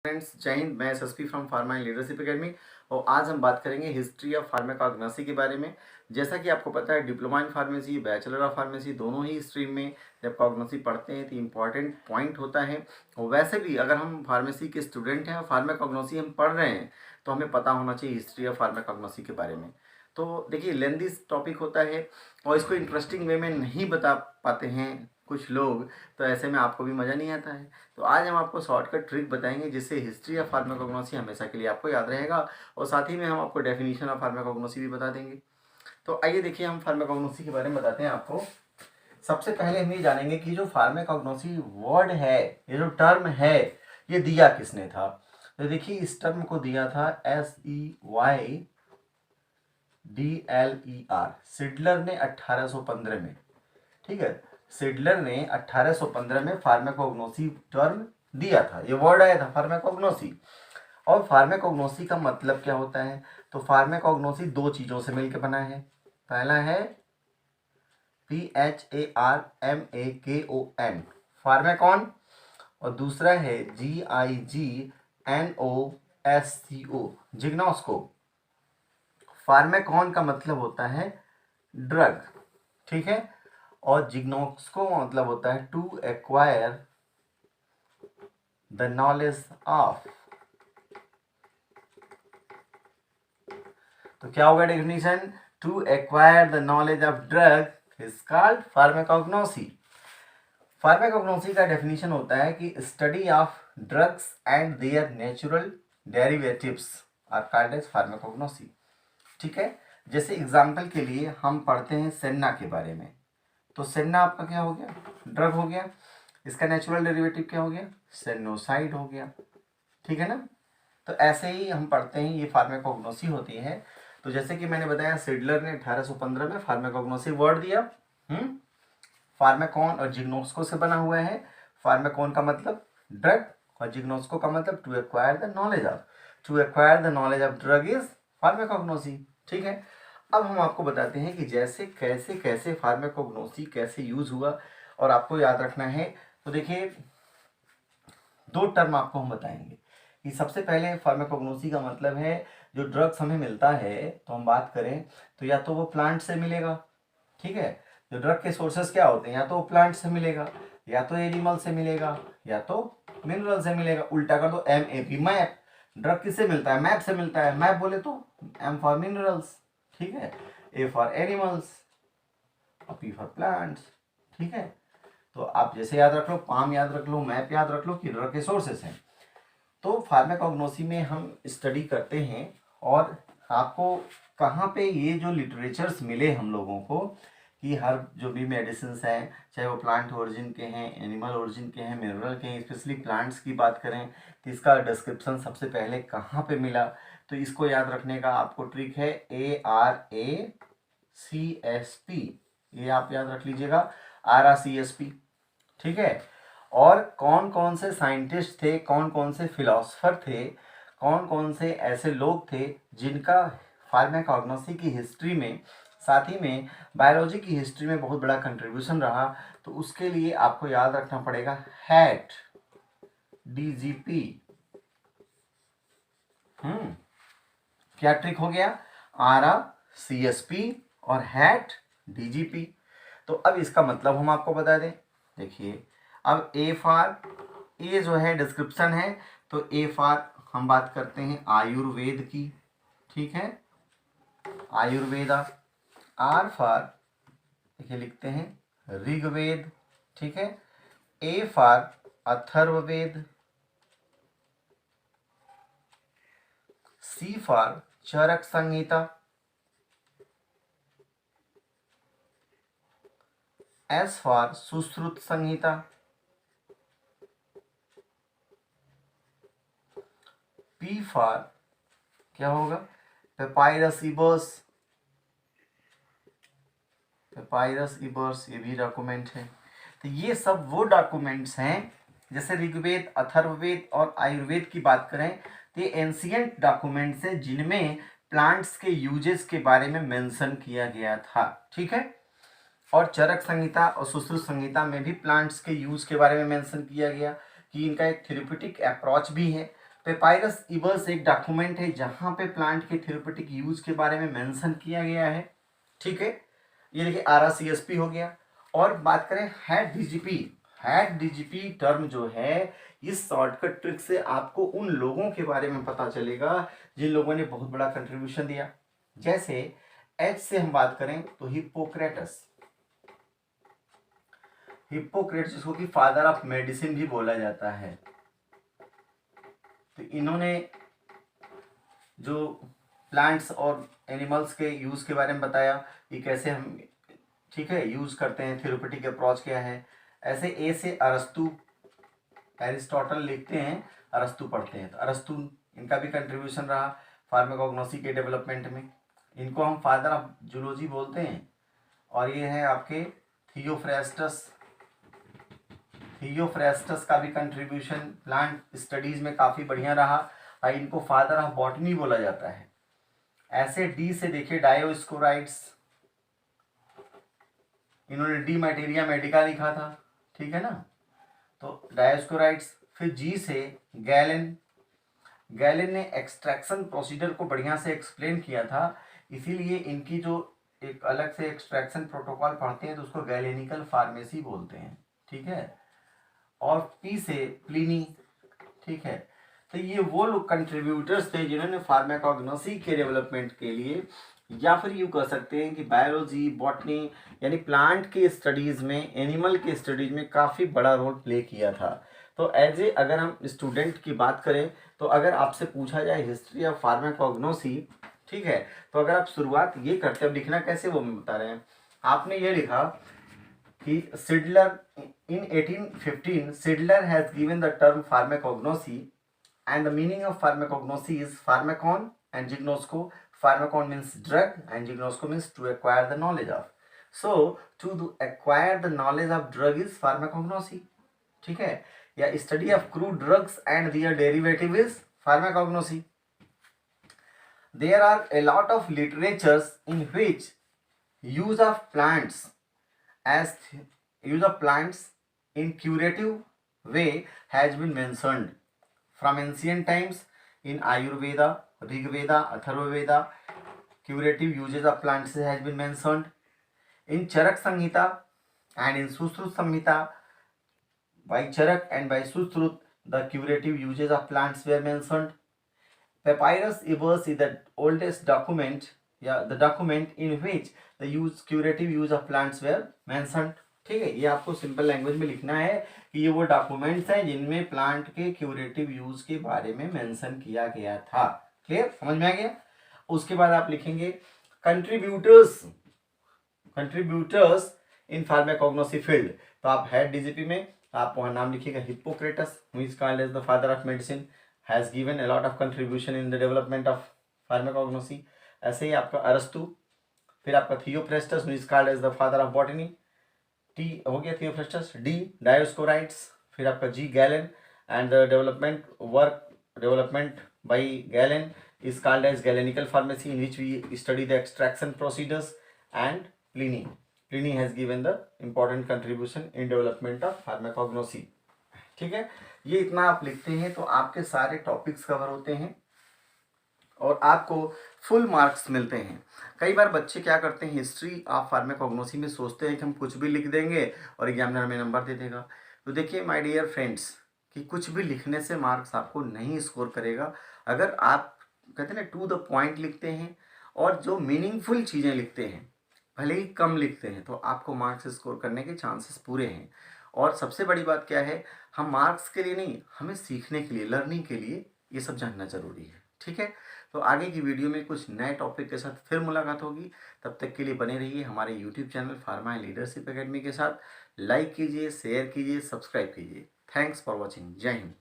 Friends, जय हिंद। मैं SSP from pharma and leadership academy और आज हम बात करेंगे हिस्ट्री ऑफ फार्माकोग्नोसी के बारे में। जैसा कि आपको पता है, diploma in pharmacy, bachelor of pharmacy दोनों ही स्ट्रीम में जब कॉग्नोसी पढ़ते हैं तो इम्पॉर्टेंट पॉइंट होता है। और वैसे भी अगर हम फार्मेसी के स्टूडेंट हैं और फार्माकोग्नोसी हम पढ़ रहे हैं तो हमें पता होना चाहिए हिस्ट्री ऑफ फार्माकोग्नोसी के बारे में। तो देखिए, लेंदी टॉपिक होता है और इसको इंटरेस्टिंग वे में नहीं बता पाते हैं कुछ लोग, तो ऐसे में आपको भी मज़ा नहीं आता है। तो आज हम आपको शॉर्टकट ट्रिक बताएंगे जिससे हिस्ट्री ऑफ फार्माकोग्नोसी हमेशा के लिए आपको याद रहेगा और साथ ही में हम आपको डेफिनेशन ऑफ फार्माकोग्नोसी भी बता देंगे। तो आइए देखिए, हम फार्माकोग्नोसी के बारे में बताते हैं आपको। सबसे पहले हम ये जानेंगे कि जो फार्माकोग्नोसी वर्ड है, ये जो टर्म है, ये दिया किसने था। तो देखिए, इस टर्म को दिया था SEYDLER सिडलर ने 1815 में। ठीक है, सिडलर ने 1815 में फार्माकोग्नोसी टर्म दिया था। ये वर्ड आया था फार्माकोग्नोसी। और फार्माकोग्नोसी का मतलब क्या होता है? तो फार्माकोग्नोसी दो चीज़ों से मिलकर बना है। पहला है PHARMAKON फार्माकॉन, और दूसरा है GIGNOSCO जिग्नोस्को। फार्माकॉन का मतलब होता है ड्रग, ठीक है, और जिग्नोस्को मतलब होता है to acquire the knowledge of. तो क्या होगा definition? To acquire the knowledge of drug is called pharmacognosy. Pharmacognosy का डेफिनेशन होता है कि study of drugs and their natural derivatives are called as pharmacognosy. ठीक है, जैसे एग्जाम्पल के लिए हम पढ़ते हैं सेन्ना के बारे में। तो सेन्ना आपका क्या हो गया? ड्रग हो गया। इसका नेचुरल डेरिवेटिव क्या हो गया? सेनोसाइड हो गया। ठीक है ना। तो ऐसे ही हम पढ़ते हैं, ये फार्माकोग्नोसी होती है। तो जैसे कि मैंने बताया, सिडलर ने 1815 में फार्माकोग्नोसी वर्ड दिया। फार्माकॉन और जिग्नोस्को से बना हुआ है। फार्माकॉन का मतलब ड्रग और जिग्नोस्को का मतलब to acquire the knowledge of. To acquire the knowledge of drug is pharmacognosy. ठीक है, अब हम आपको बताते हैं कि जैसे कैसे कैसे फार्माकोग्नोसी कैसे यूज हुआ और आपको याद रखना है। तो देखिए, दो टर्म आपको हम बताएंगे कि सबसे पहले फार्माकोग्नोसी का मतलब है जो ड्रग्स हमें मिलता है, तो हम बात करें तो या तो वो प्लांट से मिलेगा। ठीक है, जो ड्रग के सोर्सेस क्या होते हैं, या तो वो प्लांट से मिलेगा, या तो एनिमल से मिलेगा, या तो मिनरल से मिलेगा। उल्टा कर दो, MAP मैप। ड्रग किससे मिलता है? मैप से मिलता है। मैप बोले तो M फॉर मिनरल्स, ठीक है, A फॉर एनिमल्स और P फॉर प्लांट्स। ठीक है, तो आप जैसे याद रख लो, पाम याद रख लो, मैप याद रख लो कि ड्रग के सोर्सेस हैं। तो फार्माकोग्नोसी में हम स्टडी करते हैं और आपको कहाँ पे ये जो लिटरेचर्स मिले हम लोगों को कि हर जो भी मेडिसिन हैं, चाहे वो प्लांट ओरिजिन के हैं, एनिमल ओरिजिन के हैं, मिनरल के हैं, स्पेशली प्लांट्स की बात करें तो इसका डिस्क्रिप्शन सबसे पहले कहाँ पे मिला। तो इसको याद रखने का आपको ट्रिक है ARACSP। ये आप याद रख लीजिएगा, RACSP। ठीक है, और कौन कौन से साइंटिस्ट थे, कौन कौन से फिलोसफर थे, कौन कौन से ऐसे लोग थे जिनका फार्माकोग्नोसी की हिस्ट्री में, साथ ही में बायोलॉजी की हिस्ट्री में बहुत बड़ा कंट्रीब्यूशन रहा। तो उसके लिए आपको याद रखना पड़ेगा हैट DGP। क्या ट्रिक हो गया? RACSP और हैट DGP। तो अब इसका मतलब हम आपको बता दें। देखिए, अब A जो है डिस्क्रिप्शन है, तो A फॉर हम बात करते हैं आयुर्वेद की। ठीक है, आयुर्वेदा। R फॉर देखिए लिखते हैं ऋग्वेद। ठीक है, A for Atharvaveda. C for Charak Samhita. S for Sushruta Samhita. P for क्या होगा? पेपायरस इबर्स। पेपायरस इबर्स ये भी डॉक्यूमेंट है। तो ये सब वो डॉक्यूमेंट्स हैं, जैसे ऋग्वेद, अथर्ववेद और आयुर्वेद की बात करें तो ये एंशियंट डॉक्यूमेंट्स हैं जिनमें प्लांट्स के यूजेस के बारे में मेंशन किया गया था। ठीक है, और चरक संहिता और सुश्रुत संहिता में भी प्लांट्स के यूज के बारे में मेंशन किया गया कि इनका एक थेरेप्यूटिक अप्रोच भी है। पेपायरस इबर्स एक डॉक्यूमेंट है जहां पे प्लांट के थेरेप्यूटिक यूज के बारे में मेंशन किया गया है। ठीक है, ये देखिए RCSP हो गया। और बात करें हैड डीजीपी टर्म जो है, इस शॉर्टकट ट्रिक से आपको उन लोगों के बारे में पता चलेगा जिन लोगों ने बहुत बड़ा कंट्रीब्यूशन दिया। जैसे H से हम बात करें तो हिप्पोक्रेटस जिसको कि फादर ऑफ मेडिसिन भी बोला जाता है। तो इन्होंने जो प्लांट्स और एनिमल्स के यूज के बारे में बताया कि कैसे हम ठीक है यूज करते हैं, थेरेप्यूटिक अप्रोच क्या है। ऐसे ए से अरस्तु, एरिस्टोटल लिखते हैं, अरस्तु पढ़ते हैं। तो अरस्तु इनका भी कंट्रीब्यूशन रहा फार्माकोग्नोसी के डेवलपमेंट में। इनको हम फादर ऑफ जूलॉजी बोलते हैं। और ये है आपके थियोफ्रेस्टस का भी कंट्रीब्यूशन प्लांट स्टडीज में काफ़ी बढ़िया रहा और इनको फादर ऑफ बॉटनी बोला जाता है। ऐसे डी से देखिए डायोस्कोराइड्स, इन्होंने डी मैटेरिया मेडिका लिखा था, ठीक है ना, तो डायोस्कोराइड्स। फिर जी से गैलेन ने एक्सट्रैक्शन प्रोसीजर को बढ़िया से एक्सप्लेन किया था, इसीलिए इनकी जो एक अलग से एक्सट्रैक्शन प्रोटोकॉल पढ़ते हैं तो उसको गैलेनिकल फार्मेसी बोलते हैं। ठीक है, और पी से प्लिनी। ठीक है, तो ये वो लोग कंट्रीब्यूटर्स थे जिन्होंने फार्माकोग्नोसी के डेवलपमेंट के लिए, या फिर यूँ कह सकते हैं कि बायोलॉजी, बॉटनी यानी प्लांट के स्टडीज़ में, एनिमल के स्टडीज़ में काफ़ी बड़ा रोल प्ले किया था। तो एज ए अगर हम स्टूडेंट की बात करें तो अगर आपसे पूछा जाए हिस्ट्री ऑफ फार्माकोग्नोसी, ठीक है, तो अगर आप शुरुआत ये करते हैं, अब लिखना कैसे वो मैं बता रहे हैं। आपने ये लिखा कि सिडलर in 1815 Sidler has given the term pharmacognosy and the meaning of pharmacognosy is pharmacon and gignosco. Pharmacon means drug and gignosco means to acquire the knowledge of. So acquire the knowledge of drug is pharmacognosy. ठीक है, या study of crude drugs and their derivative is pharmacognosy. There are a lot of literatures in which use of plants in curative way has been mentioned from ancient times. In Ayurveda, Rigveda, Atharvaveda, curative uses of plants has been mentioned. In Charak Samhita and in Sushrut Samhita, by Charak and by Sushrut, the curative uses of plants were mentioned. Papyrus Ebers is the oldest document, the document in which the curative use of plants were mentioned. ठीक है, ये आपको simple language में लिखना है कि ये वो डॉक्यूमेंट्स हैं जिनमें प्लांट के क्यूरेटिव यूज के बारे में मेंशन किया गया था। क्लियर, समझ में आ गया। उसके बाद आप लिखेंगे कंट्रीब्यूटर्स इन फार्माकोग्नोसी फील्ड। तो आप हेड डीजीपी में आप वहाँ नाम लिखिएगा Hippocrates, who is called as the father of medicine, has given a lot of contribution in the development of pharmacognosy. ऐसे ही आपका अरस्तु, फिर आपका Theophrastus, who is called as the father of botany, टी हो गया थियोफ्रेस्टस, डी डायोस्कोराइड्स, फिर आपका जी Galen and the development by Galen is called as Galenical pharmacy, in which we study the extraction procedures. And Pliny has given the important contribution in development of pharmacognosy. ठीक है, ये इतना आप लिखते हैं तो आपके सारे टॉपिक्स कवर होते हैं और आपको फुल मार्क्स मिलते हैं। कई बार बच्चे क्या करते हैं, हिस्ट्री ऑफ फार्माकोग्नोसी में सोचते हैं कि हम कुछ भी लिख देंगे और एग्जामिनर हमें नंबर दे देगा। तो देखिए माय डियर फ्रेंड्स कि कुछ भी लिखने से मार्क्स आपको नहीं स्कोर करेगा। अगर आप कहते हैं ना टू द पॉइंट लिखते हैं और जो मीनिंगफुल चीज़ें लिखते हैं, भले ही कम लिखते हैं, तो आपको मार्क्स स्कोर करने के चांसेस पूरे हैं। और सबसे बड़ी बात क्या है, हम मार्क्स के लिए नहीं, हमें सीखने के लिए, लर्निंग के लिए ये सब जानना ज़रूरी है। ठीक है, तो आगे की वीडियो में कुछ नए टॉपिक के साथ फिर मुलाकात होगी। तब तक के लिए बने रहिए हमारे YouTube channel pharma leadership academy के साथ। लाइक कीजिए, शेयर कीजिए, सब्सक्राइब कीजिए। Thanks for watching. जय हिंद।